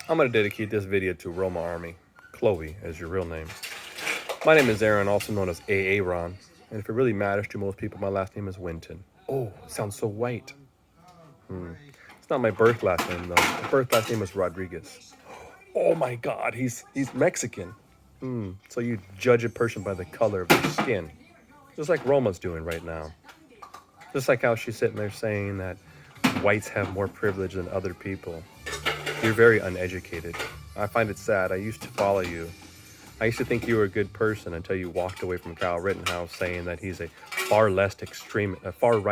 I'm going to dedicate this video to Roma Army. Chloe is your real name. My name is Aaron, also known as Aaron. And if it really matters to most people, my last name is Winton. Oh, it sounds so white. It's not my birth last name, though. My birth last name is Rodriguez. Oh my God, he's Mexican. So you judge a person by the color of their skin. Just like Roma's doing right now. Just like how she's sitting there saying that whites have more privilege than other people. You're very uneducated. I find it sad. I used to follow you. I used to think you were a good person until you walked away from Kyle Rittenhouse saying that he's a far right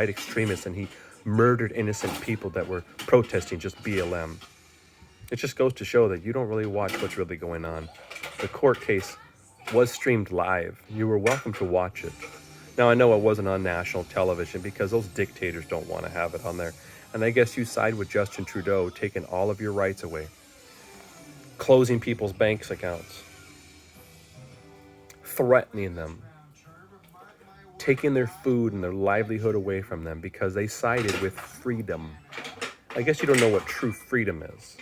extremist, and he murdered innocent people that were protesting just BLM. It just goes to show that you don't really watch what's really going on. The court case was streamed live. You were welcome to watch it. Now, I know it wasn't on national television because those dictators don't want to have it on there. And I guess you side with Justin Trudeau, taking all of your rights away, closing people's bank accounts, threatening them, taking their food and their livelihood away from them because they sided with freedom. I guess you don't know what true freedom is.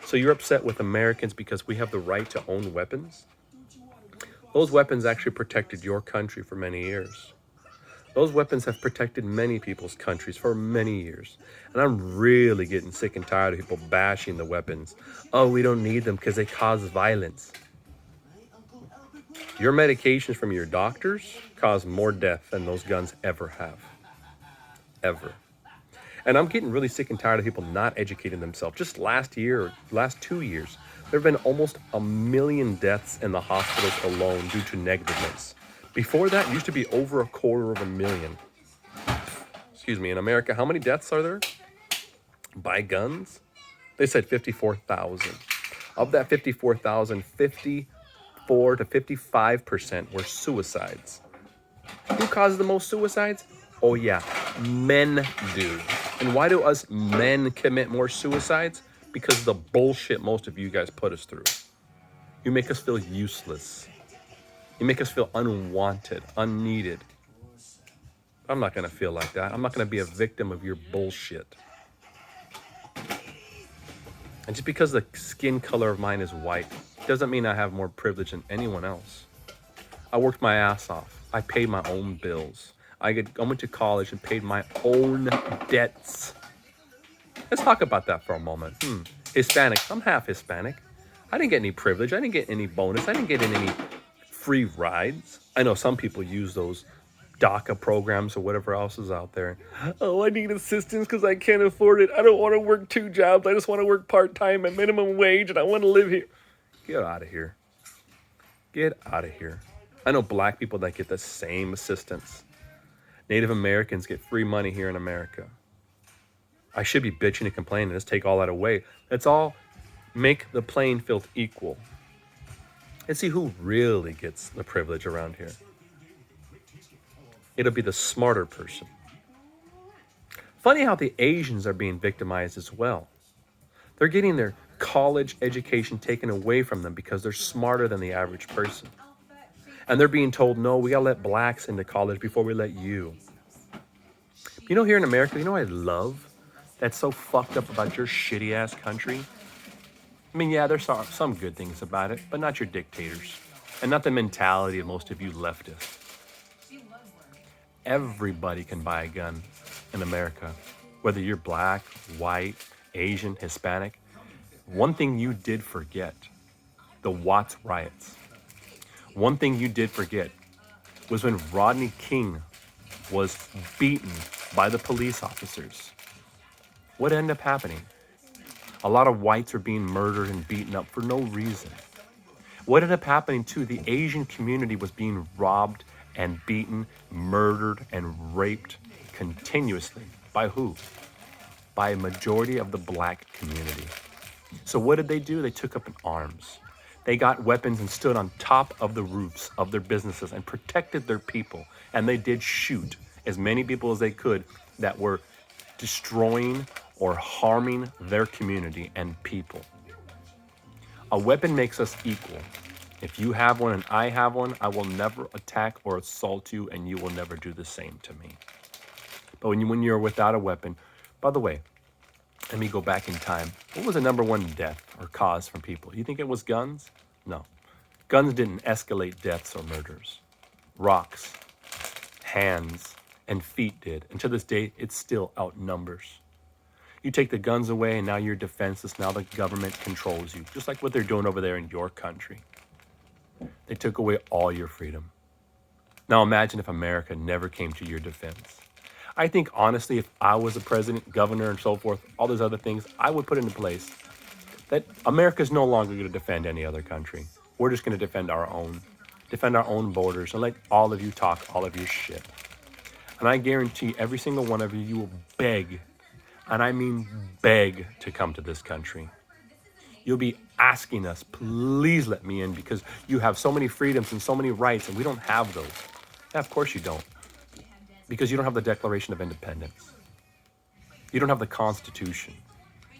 So you're upset with Americans because we have the right to own weapons? Those weapons actually protected your country for many years. Those weapons have protected many people's countries for many years. And I'm really getting sick and tired of people bashing the weapons. Oh, we don't need them because they cause violence. Your medications from your doctors cause more death than those guns ever have. Ever. And I'm getting really sick and tired of people not educating themselves. Just last year, or last 2 years, there have been almost 1 million deaths in the hospitals alone due to negligence. Before that, it used to be over 250,000. Excuse me, in America, how many deaths are there by guns? They said 54,000. Of that 54,000, 54 to 55% were suicides. Who causes the most suicides? Oh yeah, men do. And why do us men commit more suicides? Because of the bullshit most of you guys put us through. You make us feel useless. You make us feel unwanted, unneeded. I'm not going to feel like that. I'm not going to be a victim of your bullshit. And just because the skin color of mine is white doesn't mean I have more privilege than anyone else. I worked my ass off. I paid my own bills. I went to college and paid my own debts. Let's talk about that for a moment. Hispanic. I'm half Hispanic. I didn't get any privilege. I didn't get any bonus. I didn't get any free rides. I know some people use those DACA programs or whatever else is out there. Oh, I need assistance because I can't afford it. I don't want to work 2 jobs. I just want to work part-time at minimum wage and I want to live here. Get out of here. Get out of here. I know black people that get the same assistance. Native Americans get free money here in America. I should be bitching and complaining. Let's take all that away. Let's all make the playing field equal. And see who really gets the privilege around here. It'll be the smarter person. Funny how the Asians are being victimized as well. They're getting their college education taken away from them because they're smarter than the average person. And they're being told, no, we gotta let blacks into college before we let you. You know, here in America, you know what I love that's so fucked up about your shitty ass country? I mean, yeah, there's some good things about it, but not your dictators. And not the mentality of most of you leftists. Everybody can buy a gun in America, whether you're black, white, Asian, Hispanic. One thing you did forget, the Watts riots. One thing you did forget was when Rodney King was beaten by the police officers. What ended up happening? A lot of whites were being murdered and beaten up for no reason. What ended up happening too, the Asian community was being robbed and beaten, murdered and raped continuously. By who? By a majority of the black community. So what did they do? They took up in arms. They got weapons and stood on top of the roofs of their businesses and protected their people. And they did shoot as many people as they could that were destroying or harming their community and people. A weapon makes us equal. If you have one and I have one, I will never attack or assault you, and you will never do the same to me. But when you're without a weapon, by the way, let me go back in time. What was the number one death or caused from people. You think it was guns? No. Guns didn't escalate deaths or murders. Rocks, hands, and feet did. And to this day, it still outnumbers. You take the guns away and now you're defenseless. Now the government controls you, just like what they're doing over there in your country. They took away all your freedom. Now imagine if America never came to your defense. I think honestly, if I was a president, governor, and so forth, all those other things, I would put into place that America's no longer going to defend any other country. We're just going to defend our own borders, and let all of you talk all of your shit. And I guarantee every single one of you, you will beg, and I mean beg, to come to this country. You'll be asking us, please let me in, because you have so many freedoms and so many rights, and we don't have those. Yeah, of course you don't. Because you don't have the Declaration of Independence. You don't have the Constitution.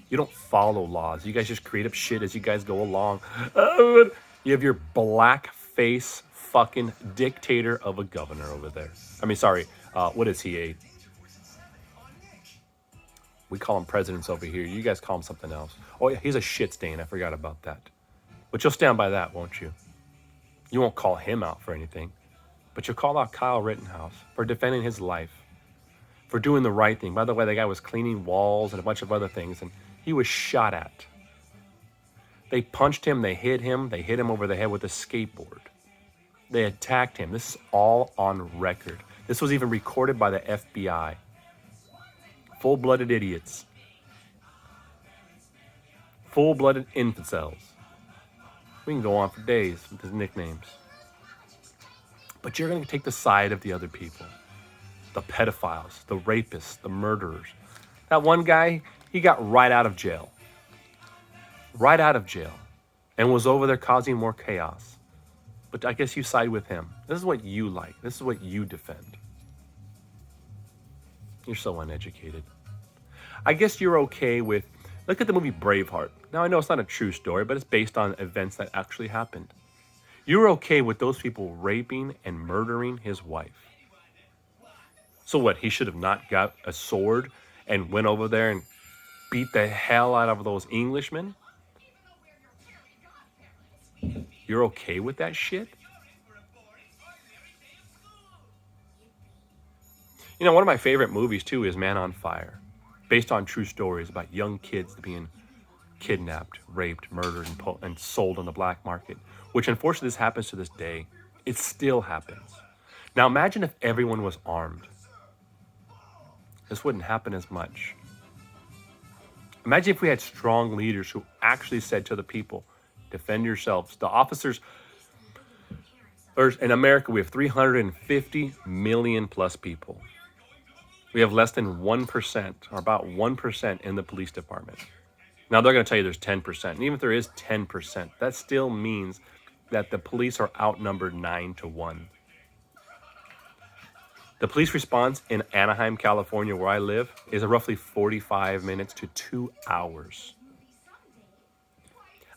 You don't follow laws. You guys just create up shit as you guys go along. You have your black face fucking dictator of a governor over there. I mean, sorry, what is he? We call him presidents over here. You guys call him something else. Oh, yeah, he's a shit stain. I forgot about that. But you'll stand by that, won't you? You won't call him out for anything. But you'll call out Kyle Rittenhouse for defending his life, for doing the right thing. By the way, the guy was cleaning walls and a bunch of other things, and he was shot at. They punched him, they hit him over the head with a skateboard. They attacked him. This is all on record. This was even recorded by the FBI. Full-blooded idiots. Full-blooded infidels. We can go on for days with his nicknames. But you're going to take the side of the other people. The pedophiles, the rapists, the murderers. That one guy, he got right out of jail. Right out of jail. And was over there causing more chaos. But I guess you side with him. This is what you like. This is what you defend. You're so uneducated. I guess you're okay with, look at the movie Braveheart. Now I know it's not a true story, but it's based on events that actually happened. You're okay with those people raping and murdering his wife. So what, he should have not got a sword and went over there and beat the hell out of those Englishmen? You're okay with that shit? You know, one of my favorite movies too is Man on Fire, based on true stories about young kids being kidnapped, raped, murdered, and sold on the black market, which unfortunately this happens to this day. It still happens. Now imagine if everyone was armed. This wouldn't happen as much. Imagine if we had strong leaders who actually said to the people, defend yourselves. The officers, in America, we have 350 million plus people. We have less than 1%, or about 1% in the police department. Now they're going to tell you there's 10%. And even if there is 10%, that still means that the police are outnumbered 9-1. The police response in Anaheim, California, where I live, is roughly 45 minutes to 2 hours.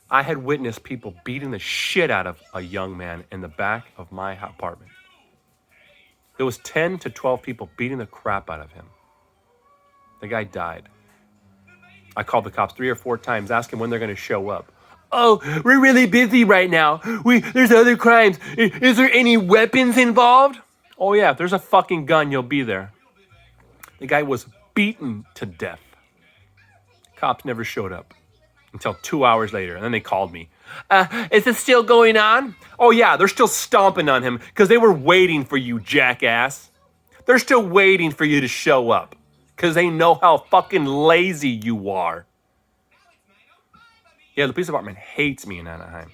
I had witnessed people beating the shit out of a young man in the back of my apartment. There was 10 to 12 people beating the crap out of him. The guy died. I called the cops 3 or 4 times, asking when they're going to show up. Oh, we're really busy right now. There's other crimes. Is there any weapons involved? Oh yeah, if there's a fucking gun, you'll be there. The guy was beaten to death. Cops never showed up until 2 hours later, and then they called me. Is this still going on? Oh yeah, they're still stomping on him because they were waiting for you, jackass. They're still waiting for you to show up because they know how fucking lazy you are. Yeah, the police department hates me in Anaheim.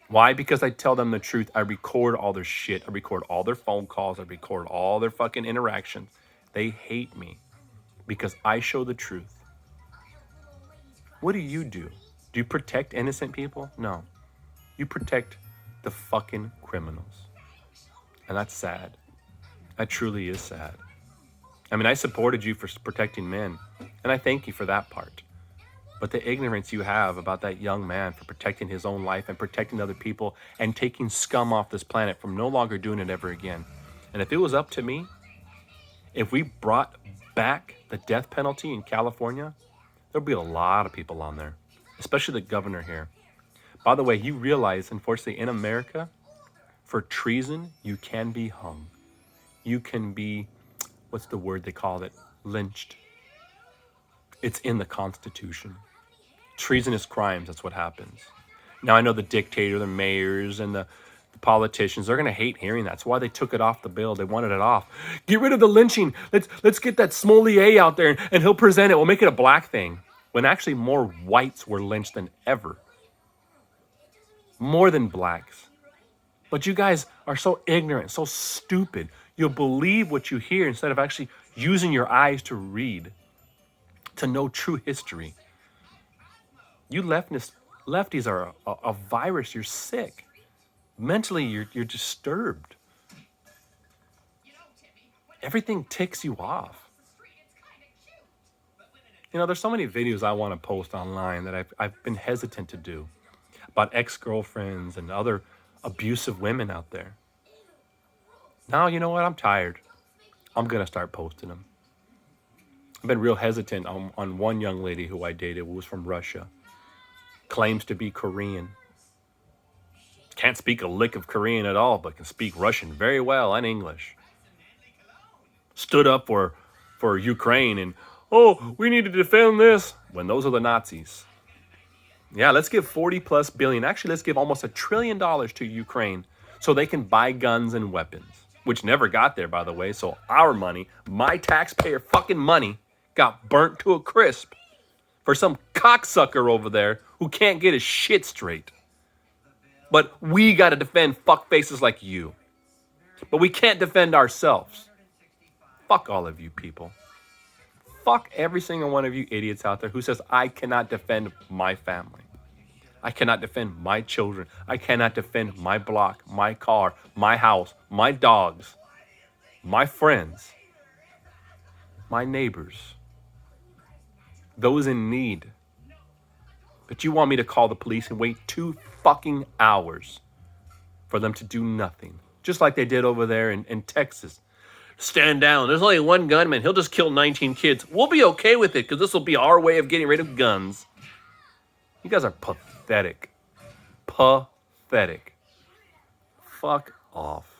Why? Because I tell them the truth. I record all their shit. I record all their phone calls. I record all their fucking interactions. They hate me because I show the truth. What do? Do you protect innocent people? No. You protect the fucking criminals. And that's sad. That truly is sad. I mean, I supported you for protecting men, and I thank you for that part. But the ignorance you have about that young man for protecting his own life and protecting other people and taking scum off this planet from no longer doing it ever again. And if it was up to me, if we brought back the death penalty in California, there'd be a lot of people on there, especially the governor here. By the way, you realize, unfortunately, in America, for treason, you can be hung. You can be, what's the word they call it? Lynched. It's in the Constitution. Treasonous crimes, that's what happens. Now, I know the dictator, the mayors, and the politicians, they're going to hate hearing that. That's why they took it off the bill. They wanted it off. Get rid of the lynching. Let's get that Smolier out there, and he'll present it. We'll make it a black thing. When actually more whites were lynched than ever. More than blacks. But you guys are so ignorant, so stupid. You'll believe what you hear instead of actually using your eyes to read, to know true history. You lefties are a virus. You're sick. Mentally, you're disturbed. Everything ticks you off. You know, there's so many videos I want to post online that I've been hesitant to do about ex-girlfriends and other abusive women out there. Now, you know what? I'm tired. I'm going to start posting them. I've been real hesitant on one young lady who I dated who was from Russia. Claims to be Korean. Can't speak a lick of Korean at all, but can speak Russian very well and English. Stood up for Ukraine and, oh, we need to defend this, when those are the Nazis. Yeah, let's give 40 plus billion. Actually, let's give almost $1 trillion to Ukraine so they can buy guns and weapons, which never got there, by the way. So our money, my taxpayer fucking money, got burnt to a crisp for some cocksucker over there who can't get his shit straight. But we got to defend fuckfaces like you. But we can't defend ourselves. Fuck all of you people. Fuck every single one of you idiots out there who says, I cannot defend my family. I cannot defend my children. I cannot defend my block, my car, my house, my dogs, my friends, my neighbors, those in need. But you want me to call the police and wait 2 fucking hours for them to do nothing. Just like they did over there in Texas. Stand down. There's only one gunman. He'll just kill 19 kids. We'll be okay with it because this will be our way of getting rid of guns. You guys are pathetic. Pathetic. Fuck off.